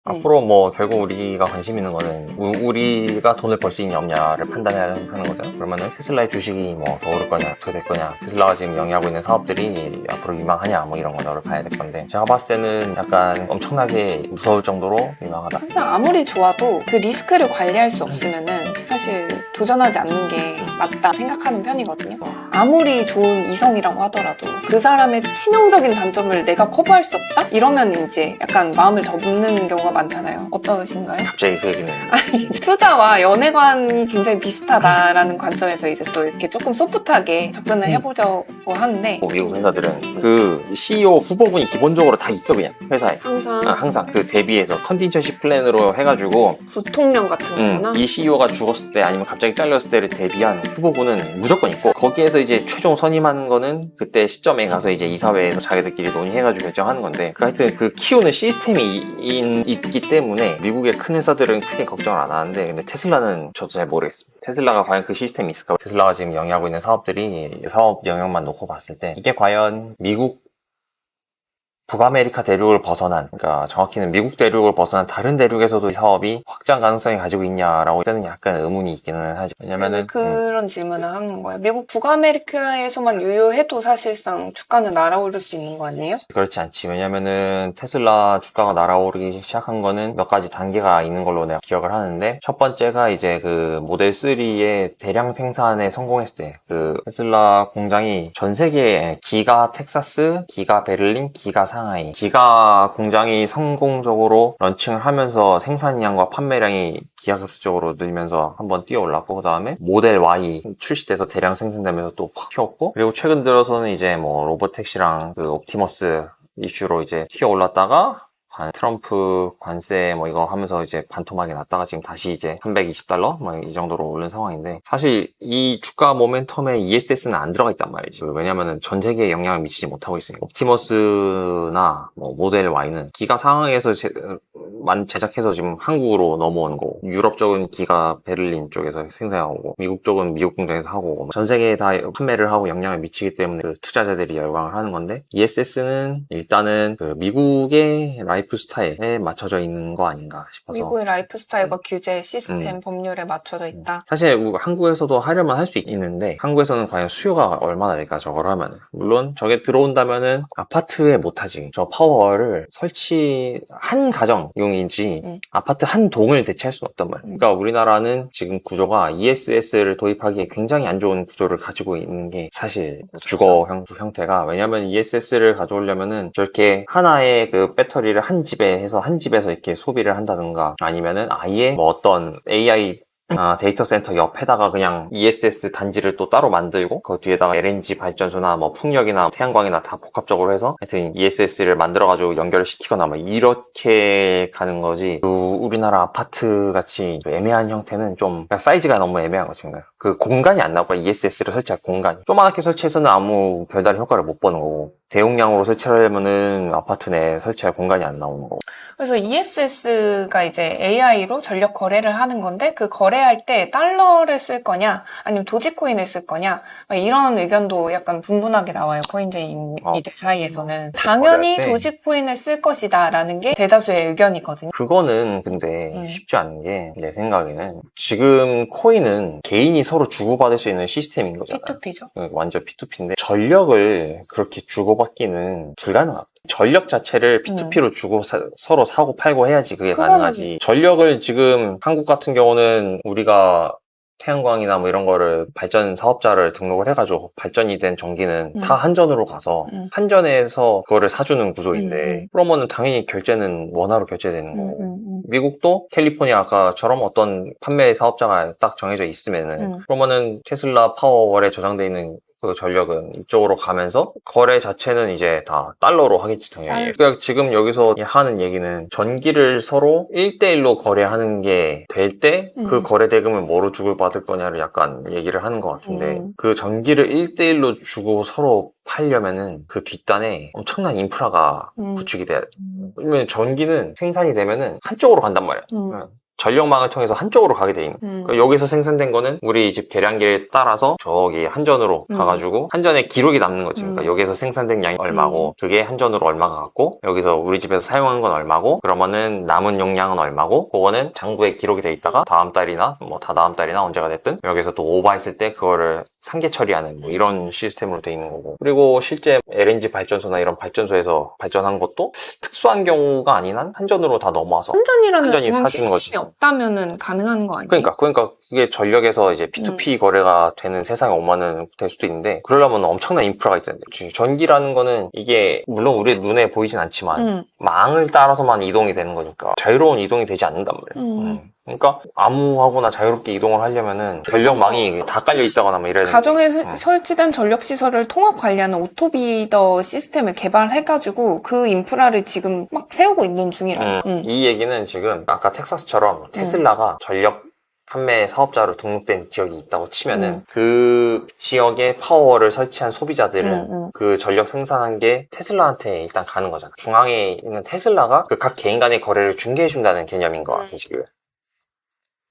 앞으로 뭐 결국 우리가 관심 있는 거는 우리가 돈을 벌 수 있냐 없냐를 판단해야 하는 거잖아. 그러면은 테슬라의 주식이 뭐 더 오를 거냐 어떻게 될 거냐, 테슬라가 지금 영위하고 있는 사업들이 앞으로 유망하냐 뭐 이런 거를 봐야 될 건데, 제가 봤을 때는 약간 엄청나게 무서울 정도로 유망하다. 항상 아무리 좋아도 그 리스크를 관리할 수 없으면은 사실 도전하지 않는 게 맞다 생각하는 편이거든요. 아무리 좋은 이성이라고 하더라도 그 사람의 치명적인 단점을 내가 커버할 수 없다? 이러면 이제 약간 마음을 접는 경우가 많잖아요. 어떠신가요? 갑자기 그 얘기는 아니, 투자와 연애관이 굉장히 비슷하다라는 관점에서 이제 또 이렇게 조금 소프트하게 접근을 해보자고 하는데, 뭐 미국 회사들은 그 CEO 후보군이 기본적으로 다 있어 그냥 회사에. 항상 그 대비해서 컨틴전시 플랜으로 해가지고 부통령 같은 거구나. 이 CEO가 죽었을 때 아니면 갑자기 잘렸을 때를 대비한 후보군은 무조건 있고, 거기에서 이제 최종 선임하는 거는 그때 시점에 가서 이제 이사회에서 자기들끼리 논의해가지고 결정하는 건데, 하여튼 그 키우는 시스템이 있기 때문에 미국의 큰 회사들은 크게 걱정을 안 하는데, 근데 테슬라는 저도 잘 모르겠습니다. 테슬라가 과연 그 시스템이 있을까? 테슬라가 지금 영위하고 있는 사업들이 사업 영역만 놓고 봤을 때 이게 과연 미국 북아메리카 대륙을 벗어난, 그러니까 정확히는 미국 대륙을 벗어난 다른 대륙에서도 이 사업이 확장 가능성이 가지고 있냐라고 때는 약간 의문이 있기는 하죠. 왜냐면은 그런 질문을 하는 거예요. 미국 북아메리카에서만 유효해도 사실상 주가는 날아오를 수 있는 거 아니에요? 그렇지 않지. 왜냐면은 테슬라 주가가 날아오르기 시작한 거는 몇 가지 단계가 있는 걸로 내가 기억을 하는데, 첫 번째가 이제 그 모델 3의 대량 생산에 성공했을 때, 그 테슬라 공장이 전 세계에 기가 텍사스, 기가 베를린, 기가 상하이, 기가 공장이 성공적으로 런칭을 하면서 생산량과 판매량이 기하급수적으로 늘면서 한번 뛰어 올랐고, 그 다음에 모델 Y 출시돼서 대량 생산되면서 또 확 튀었고, 그리고 최근 들어서는 이제 뭐 로보택시랑 그 옵티머스 이슈로 이제 튀어 올랐다가 트럼프 관세 뭐 이거 하면서 이제 반토막이 났다가 지금 다시 이제 $320 뭐 이 정도로 오른 상황인데, 사실 이 주가 모멘텀에 ESS는 안 들어가 있단 말이지. 왜냐면은 전 세계에 영향을 미치지 못하고 있으니까. 옵티머스나 뭐 모델 Y는 기가 상황에서 제작해서 지금 한국으로 넘어오는 거고, 유럽 쪽은 기가 베를린 쪽에서 생산하고, 미국 쪽은 미국 공장에서 하고, 전 세계에 다 판매를 하고 영향을 미치기 때문에 그 투자자들이 열광을 하는 건데, ESS는 일단은 그 미국의 라이프 스타일에 맞춰져 있는 거 아닌가 싶어서. 미국의 라이프 스타일과 규제, 시스템, 법률에 맞춰져 있다. 사실 한국에서도 하려면 할 수 있는데, 한국에서는 과연 수요가 얼마나 될까 저걸 하면은. 물론 저게 들어온다면은 아파트에 못하지. 저 파워를 설치 한 가정용인지 아파트 한 동을 대체할 수는 없단 말이야. 그러니까 우리나라는 지금 구조가 ESS를 도입하기에 굉장히 안 좋은 구조를 가지고 있는 게 사실 주거 형태가. 왜냐면 ESS를 가져오려면은 저렇게 하나의 그 배터리를 한 집에 해서 한 집에서 이렇게 소비를 한다든가, 아니면은 아예 뭐 어떤 AI 데이터 센터 옆에다가 그냥 ESS 단지를 또 따로 만들고, 그 뒤에다가 LNG 발전소나 뭐 풍력이나 태양광이나 다 복합적으로 해서 하여튼 ESS를 만들어가지고 연결을 시키거나 뭐 이렇게 가는 거지. 우리나라 아파트 같이 애매한 형태는 좀, 그러니까 사이즈가 너무 애매한 거지. 그 공간이 안 나오고, ESS를 설치할 공간이 조그맣게 설치해서는 아무 별다른 효과를 못 보는 거고, 대용량으로 설치하려면은 아파트 내에 설치할 공간이 안 나오는 거고. 그래서 ESS가 이제 AI로 전력 거래를 하는 건데, 그 거래할 때 달러를 쓸 거냐 아니면 도지코인을 쓸 거냐, 이런 의견도 약간 분분하게 나와요. 코인제이들 사이에서는. 당연히 도지코인을 쓸 것이다 라는 게 대다수의 의견이거든요. 그거는 근데 쉽지 않은 게, 내 생각에는 지금 코인은 개인이 서로 주고받을 수 있는 시스템인 거잖아요. P2P죠. 완전 P2P인데 전력을 그렇게 주고받기는 불가능하고, 전력 자체를 P2P로 주고 서로 사고 팔고 해야지 그게 가능하지. 전력을 지금 한국 같은 경우는 우리가 태양광이나 뭐 이런 거를 발전 사업자를 등록을 해가지고 발전이 된 전기는 다 한전으로 가서 한전에서 그거를 사주는 구조인데, 그러면은 당연히 결제는 원화로 결제되는 거고, 미국도 캘리포니아가처럼 어떤 판매 사업자가 딱 정해져 있으면은 그러면은 테슬라 파워월에 저장돼 있는 그 전력은 이쪽으로 가면서 거래 자체는 이제 다 달러로 하겠지 당연히. 그러니까 지금 여기서 하는 얘기는 전기를 서로 1대1로 거래하는 게 될 때 그 거래 대금을 뭐로 주고받을 거냐를 약간 얘기를 하는 것 같은데, 그 전기를 1대1로 주고 서로 팔려면은 그 뒷단에 엄청난 인프라가 구축이 돼야 돼. 왜냐면 전기는 생산이 되면은 한쪽으로 간단 말이야. 전력망을 통해서 한쪽으로 가게 돼 있는. 그러니까 여기서 생산된 거는 우리 집 계량기에 따라서 저기 한전으로 가가지고 한전에 기록이 남는 거지. 그러니까 여기서 생산된 양이 얼마고 그게 한전으로 얼마가 갔고 여기서 우리 집에서 사용한 건 얼마고 그러면은 남은 용량은 얼마고 그거는 장부에 기록이 돼 있다가 다음 달이나 뭐 다다음 달이나 언제가 됐든 여기서 또 오버했을 때 그거를 상계 처리하는 뭐 이런 시스템으로 돼 있는 거고 그리고 실제 LNG 발전소나 이런 발전소에서 발전한 것도 특수한 경우가 아닌 한 한전으로 다 넘어와서 한전이라는 한전이 중앙 사주는 거지. 시스템이 없다면은 가능한 거 아니에요? 그러니까 그게 전력에서 이제 P2P 거래가 되는 세상에 오면은 될 수도 있는데 그러려면 엄청난 인프라가 있어야 돼요. 전기라는 거는 이게 물론 우리 눈에 보이진 않지만 망을 따라서만 이동이 되는 거니까 자유로운 이동이 되지 않는단 말이에요. 그러니까 암무하거나 자유롭게 이동을 하려면은 전력망이 다 깔려 있다거나 뭐 이래야 되는데 가정에 설치된 전력시설을 통합 관리하는 오토비더 시스템을 개발해가지고 그 인프라를 지금 막 세우고 있는 중이라요. 이 얘기는 지금 아까 텍사스처럼 테슬라가 전력 판매 사업자로 등록된 지역이 있다고 치면은 그 지역에 파워를 설치한 소비자들은 그 전력 생산한 게 테슬라한테 일단 가는 거잖아. 중앙에 있는 테슬라가 그 각 개인 간의 거래를 중개해준다는 개념인 거 같아 지금.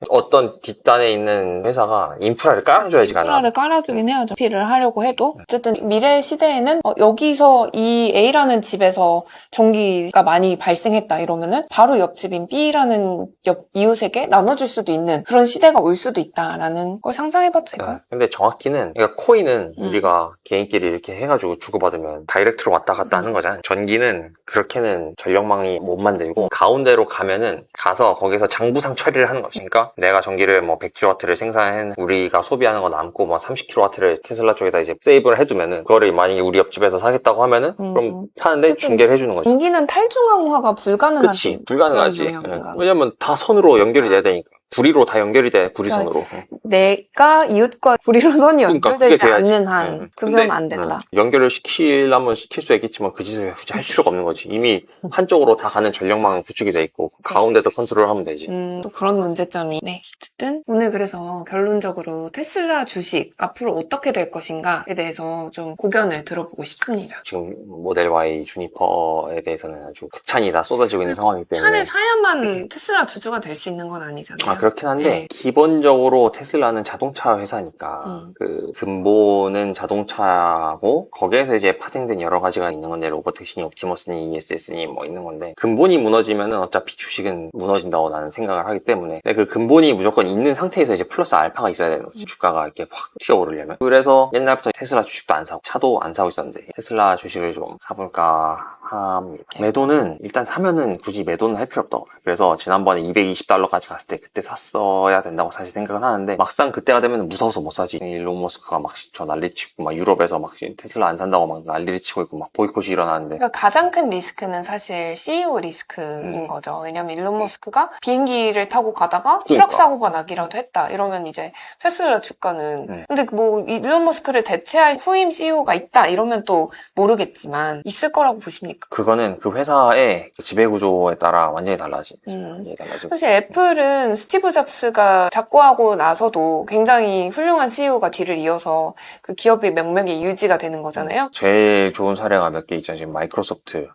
어떤 뒷단에 있는 회사가 인프라를 깔아줘야지 가능하다. 인프라를 깔아주긴 해야죠. PP를 하려고 해도. 어쨌든 미래 시대에는 여기서 이 A라는 집에서 전기가 많이 발생했다 이러면은 바로 옆집인 B라는 옆 이웃에게 나눠줄 수도 있는 그런 시대가 올 수도 있다라는 걸 상상해봐도 될까요? 네. 근데 정확히는 그러니까 코인은 우리가 개인끼리 이렇게 해가지고 주고받으면 다이렉트로 왔다 갔다 하는 거잖아요. 전기는 그렇게는 전력망이 못 만들고 가운데로 가면은 가서 거기서 장부상 처리를 하는 거죠. 그러니까 내가 전기를 뭐 100kW를 생산해 우리가 소비하는 거 남고 뭐 30kW를 테슬라 쪽에다 이제 세이브를 해두면은 그거를 만약에 우리 옆집에서 사겠다고 하면은 그럼 파는데 중개를 해주는 거죠. 전기는 탈중앙화가 불가능하지. 그치, 불가능하지. 그런 영역인가. 왜냐면 다 선으로 연결이 돼야 되니까. 구리로 다 연결이 돼, 구리선으로. 내가 이웃과 구리로 선이 그러니까 연결되지 그게 돼야지. 않는 한 그건 안 된다. 연결을 시키려면 시킬 수 있겠지만 그 짓을 굳이 할 필요가 없는 거지. 이미 한쪽으로 다 가는 전력망은 구축이 돼 있고 가운데서 컨트롤하면 되지. 또 그런 문제점이. 네. 어쨌든 오늘 그래서 결론적으로 테슬라 주식 앞으로 어떻게 될 것인가에 대해서 좀 고견을 들어보고 싶습니다. 지금 모델 Y 주니퍼에 대해서는 아주 극찬이 다 쏟아지고 있는 상황이기 때문에 차를 사야만 테슬라 주주가 될 수 있는 건 아니잖아요. 그렇긴 한데 네. 기본적으로 테슬라는 자동차 회사니까 그 근본은 자동차고 거기에서 이제 파생된 여러 가지가 있는 건데 로보택시니 옵티머스니 ESS니 뭐 있는 건데 근본이 무너지면은 어차피 주식은 무너진다고 나는 생각을 하기 때문에 그 근본이 무조건 있는 상태에서 이제 플러스 알파가 있어야 되는 거지. 주가가 이렇게 확 튀어오르려면. 그래서 옛날부터 테슬라 주식도 안 사고 차도 안 사고 있었는데 테슬라 주식을 좀 사볼까 합니다. 매도는 일단 사면은 굳이 매도는 할 필요 없다고. 그래서 지난번에 220달러까지 갔을 때 그때 샀어야 된다고 사실 생각은 하는데 막상 그때가 되면 무서워서 못 사지. 일론 머스크가 막 저 난리치고 막 유럽에서 막 테슬라 안 산다고 막 난리를 치고 있고 막 보이콧이 일어나는데 그러니까 가장 큰 리스크는 사실 CEO 리스크인 거죠. 왜냐면 일론 머스크가 비행기를 타고 가다가 추락 사고가 나기라도 했다. 이러면 이제 테슬라 주가는 근데 뭐 일론 머스크를 대체할 후임 CEO가 있다. 이러면 또 모르겠지만 있을 거라고 보십니까? 그거는 그 회사의 지배구조에 따라 완전히 달라지죠. 완전히 달라지고. 사실 애플은 스티브 잡스가 작고하고 나서도 굉장히 훌륭한 CEO가 뒤를 이어서 그 기업의 명맥이 유지가 되는 거잖아요. 제일 좋은 사례가 몇 개 있죠. 지금 마이크로소프트,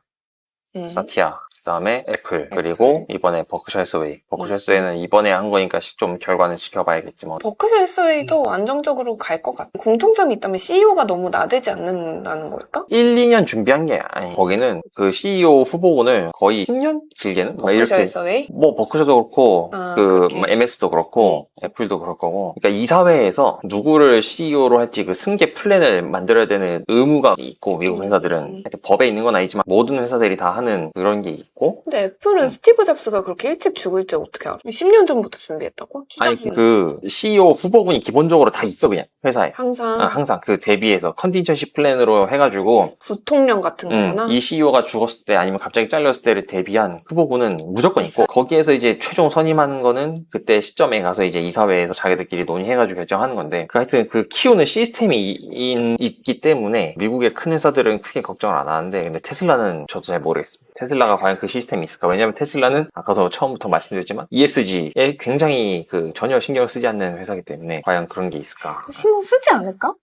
사티아, 그다음에 애플, 그리고 이번에 버크셔 해서웨이. 버크셔 해서웨이는 이번에 한 거니까 좀 결과는 지켜봐야겠지만 버크셔 해서웨이도 안정적으로 갈 것 같아. 공통점이 있다면 CEO가 너무 나대지 않는다는 걸까? 1, 2년 준비한 게 아니. 거기는 그 CEO 후보군을 거의 10년 길게는 버크셔 해서웨이? 뭐 버크셔도 그렇고 그렇게. MS도 그렇고 애플도 그럴 거고. 그러니까 이사회에서 누구를 CEO로 할지 그 승계 플랜을 만들어야 되는 의무가 있고 미국 회사들은 하여튼 법에 있는 건 아니지만 모든 회사들이 다 하는 그런 게 있고. 근데 애플은 스티브 잡스가 그렇게 일찍 죽을 줄 어떻게 알아? 10년 전부터 준비했다고? 아니 그 CEO 후보군이 기본적으로 다 있어 그냥 회사에. 항상 항상 그 대비해서 컨틴전시 플랜으로 해가지고 부통령 같은 거구나. 이 CEO가 죽었을 때 아니면 갑자기 잘렸을 때를 대비한 후보군은 무조건 있고 거기에서 이제 최종 선임하는 거는 그때 시점에 가서 이제 이사회에서 자기들끼리 논의해가지고 결정하는 건데 하여튼 그 키우는 시스템이 있기 때문에 미국의 큰 회사들은 크게 걱정을 안 하는데 근데 테슬라는 저도 잘 모르겠습니다. 테슬라가 과연 그 시스템이 있을까? 왜냐면 테슬라는 아까도 처음부터 말씀드렸지만 ESG에 굉장히 그 전혀 신경을 쓰지 않는 회사이기 때문에 과연 그런 게 있을까? 신경 쓰지 않을까?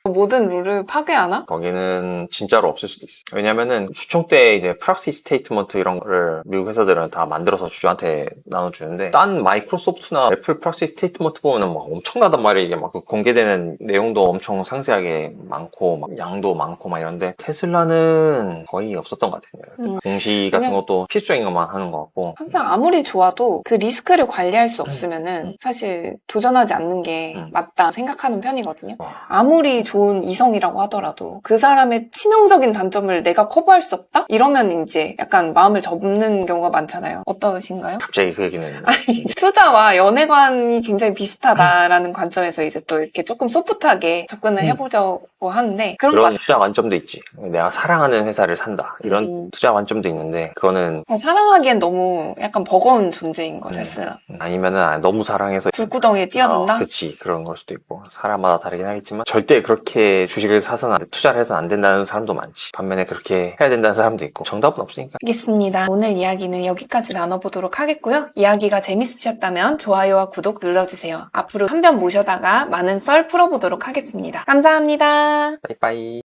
모든 룰을 파괴하나? 거기는 진짜로 없을 수도 있어. 왜냐면은 추총 때 이제 프락시 스테이트먼트 이런 거를 미국 회사들은 다 만들어서 주주한테 나눠주는데 딴 마이크로소프트나 애플 프락시 스테이트먼트 보면은 막 엄청나단 말이야. 이게 막 공개되는 내용도 엄청 상세하게 많고 막 양도 많고 막 이런데 테슬라는 거의 없었던 것 같아요. 공시 같은 그냥- 것도 필수적인 것만 하는 것 같고 항상 아무리 좋아도 그 리스크를 관리할 수 없으면은 사실 도전하지 않는 게 맞다 생각하는 편이거든요. 아무리 좋은 이성이라고 하더라도 그 사람의 치명적인 단점을 내가 커버할 수 없다? 이러면 이제 약간 마음을 접는 경우가 많잖아요. 어떠신가요? 갑자기 그 얘기는 아니, 투자와 연애관이 굉장히 비슷하다라는 관점에서 이제 또 이렇게 조금 소프트하게 접근을 해보자고 하는데 그런 것 그런 같아요. 투자 관점도 있지. 내가 사랑하는 회사를 산다. 이런 투자 관점도 있는데 그거는 사랑하기엔 너무 약간 버거운 존재인 거 테슬라. 아니면은 너무 사랑해서 불구덩이에 뛰어든다? 그치 그런 걸 수도 있고 사람마다 다르긴 하겠지만 절대 그렇게 주식을 사서는 투자를 해서는 안 된다는 사람도 많지. 반면에 그렇게 해야 된다는 사람도 있고 정답은 없으니까. 알겠습니다. 오늘 이야기는 여기까지 나눠보도록 하겠고요. 이야기가 재밌으셨다면 좋아요와 구독 눌러주세요. 앞으로 한 번 모셔다가 많은 썰 풀어보도록 하겠습니다. 감사합니다. 빠이빠이.